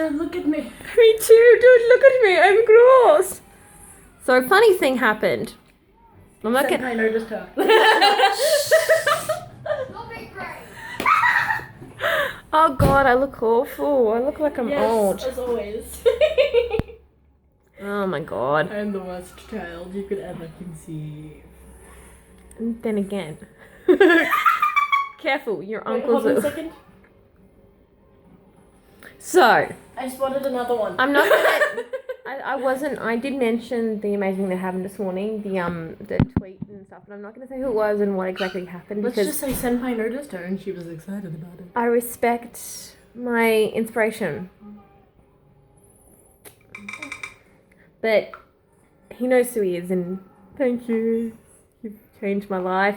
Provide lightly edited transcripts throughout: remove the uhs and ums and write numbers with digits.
Don't look at me. Me too, dude, look at me, I'm gross. So a funny thing happened. I'm not I noticed her. Oh god, I look awful. I look like I'm old. As always. Oh my god. I'm the worst child you could ever conceive. And then again. Careful, your Wait, uncle's hold on a second. So, I spotted another one. I'm not gonna I did mention the amazing thing that happened this morning, the tweet and stuff, but I'm not gonna say who it was and what exactly happened Let's because just say Senpai noticed her and she was excited about it. I respect my inspiration. But he knows who he is and thank you. You've changed my life.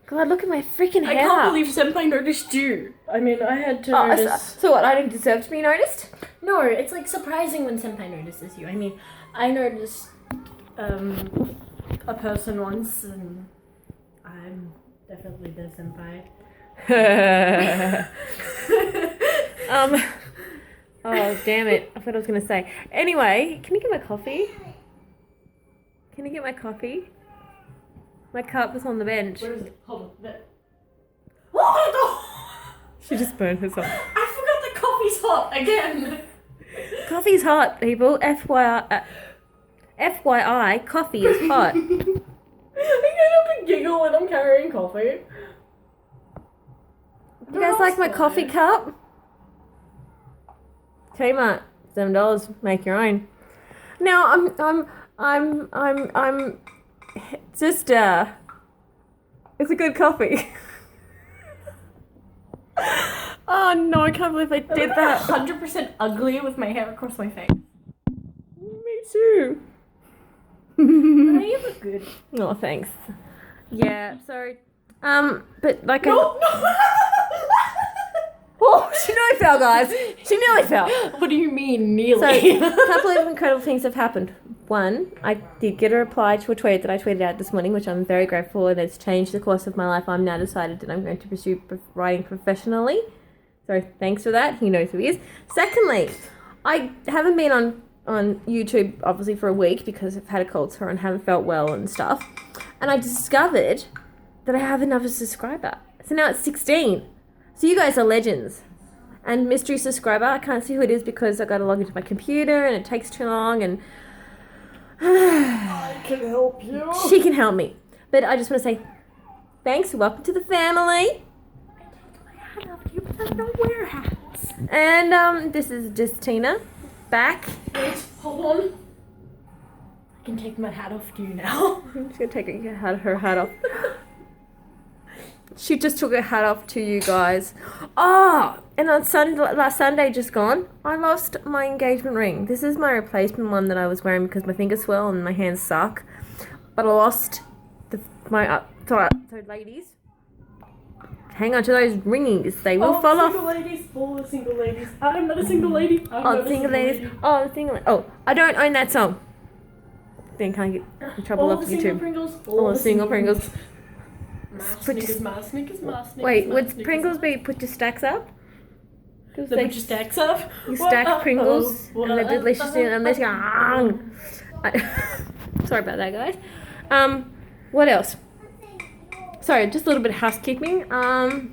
God, look at my freaking hair. I can't believe Senpai noticed you. I mean, I had to notice... So what, I didn't deserve to be noticed? No, it's like surprising when Senpai notices you. I mean, I noticed a person once and I'm definitely the Senpai. Oh, damn it. I thought I was going to say. Anyway, can you get my coffee? Can you get my coffee? My cup was on the bench. Where is it? Hold on. There. Oh! She just burned herself. I forgot the coffee's hot again. Coffee's hot, people. FYI, coffee is hot. I get up and giggle when I'm carrying coffee. You guys like my coffee cup? Kmart, $7. Make your own. Now I'm just it's a good coffee. Oh no, I can't believe I did that. 100% ugly with my hair across my face. Me too. No, you look good. Oh, thanks. Yeah, so but like No. Oh, she nearly fell, guys. She nearly fell. What do you mean, So, nearly? a couple of incredible things have happened. One, I did get a reply to a tweet that I tweeted out this morning, which I'm very grateful for, and it's changed the course of my life. I'm now decided that I'm going to pursue writing professionally. So, thanks for that. He knows who he is. Secondly, I haven't been on YouTube, obviously, for a week because I've had a cold sore and haven't felt well and stuff. And I discovered that I have another subscriber. So now it's 16. So you guys are legends. And mystery subscriber, I can't see who it is because I got to log into my computer and it takes too long and I can help you. she can help me. But I just want to say thanks, welcome to the family. I take my hat off you, but I don't wear hats. And this is just Tina back. Wait, hold on. I can take my hat off to you now. I'm just going to take her hat off. She just took her hat off to you guys. Oh, and on last Sunday just gone, I lost my engagement ring. This is my replacement one that I was wearing because my fingers swell and my hands suck. But I lost so ladies, hang on to those ringings. They will fall off. Single ladies, all the single ladies. I'm not a single lady. Oh, the single ladies. Oh, the single. Oh, I don't own that song. Then can't get in trouble off YouTube. All the single Pringles. Wait, would Pringles be put your stacks up? They put your stacks up? You stack Pringles and they're delicious and they go. Sorry about that, guys. What else? Sorry, just a little bit of housekeeping. I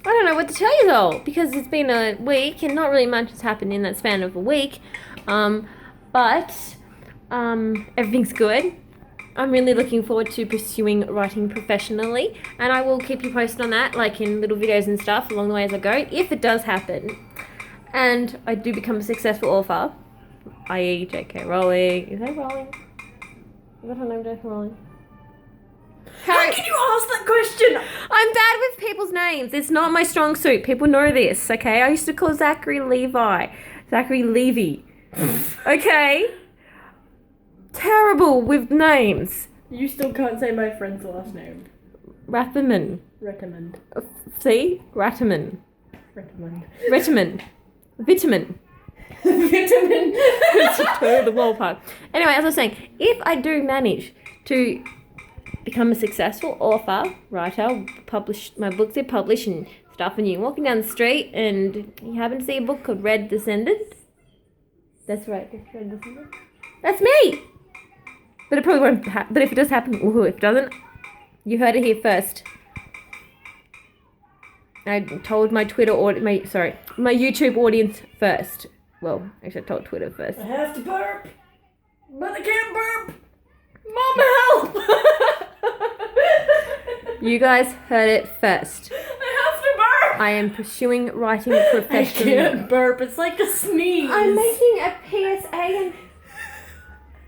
don't know what to tell you though, because it's been a week and not really much has happened in that span of a week. But everything's good. I'm really looking forward to pursuing writing professionally, and I will keep you posted on that, like in little videos and stuff along the way as I go, if it does happen. And I do become a successful author, i.e. J.K. Rowling. Is that Rowling? Is that her name, J.K. Rowling? How can you ask that question? I'm bad with people's names. It's not my strong suit. People know this, okay? I used to call Zachary Levy. Okay? Terrible with names. You still can't say my friend's last name. Ratherman. Recommend. See? Ratterman. Recommend. Vitamin. Vitamin. To the ballpark. Anyway, as I was saying, if I do manage to become a successful author, writer, my books are published and stuff, and you're walking down the street and you happen to see a book called Red Descendant. That's right, that's Red Descendant. That's me! But it probably won't happen. But if it does happen, if it doesn't, you heard it here first. I told my my YouTube audience first. Well, actually I told Twitter first. I have to burp, but I can't burp. Mom, help! You guys heard it first. I have to burp. I am pursuing writing professionally. I can't burp. It's like a sneeze. I'm making a PSA and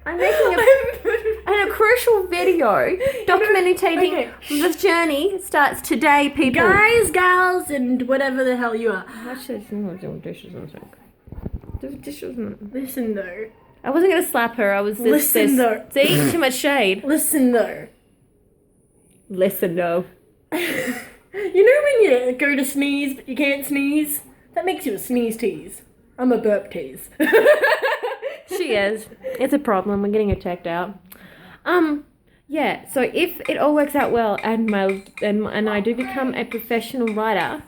I'm making a crucial video documenting this journey starts today, people. Guys, gals, and whatever the hell you are. Listen though. I wasn't gonna slap her. I was just Listen though. See, too much shade. Listen though. Listen though. You know when you go to sneeze but you can't sneeze? That makes you a sneeze tease. I'm a burp tease. She is. It's a problem. We're getting her checked out. Yeah. So if it all works out well and I do become a professional writer,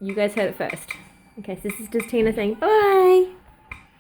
you guys heard it first. Okay. So this is just Tina saying bye.